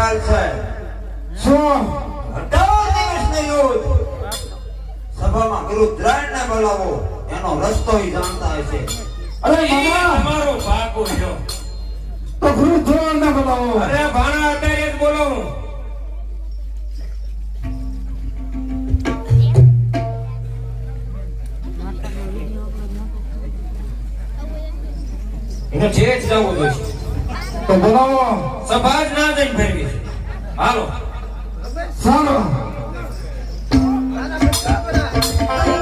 સવાલ છે શું 18 દિવસનું યુદ્ધ સભામાં ગરુદ્રાણને બોલાવો એનો રસ્તો ઈ જાણતા હશે અરે એ મામા તમારો પાકો છો. તો ગુરુ ધોરણ ને બોલાવો અરે ભાણા અત્યારે જ બોલાવું. એને જે જ જવું જોઈશે. તો બોલાવો સભા જ ના જઈને ફેરવી છે. હાલો ચાલો આ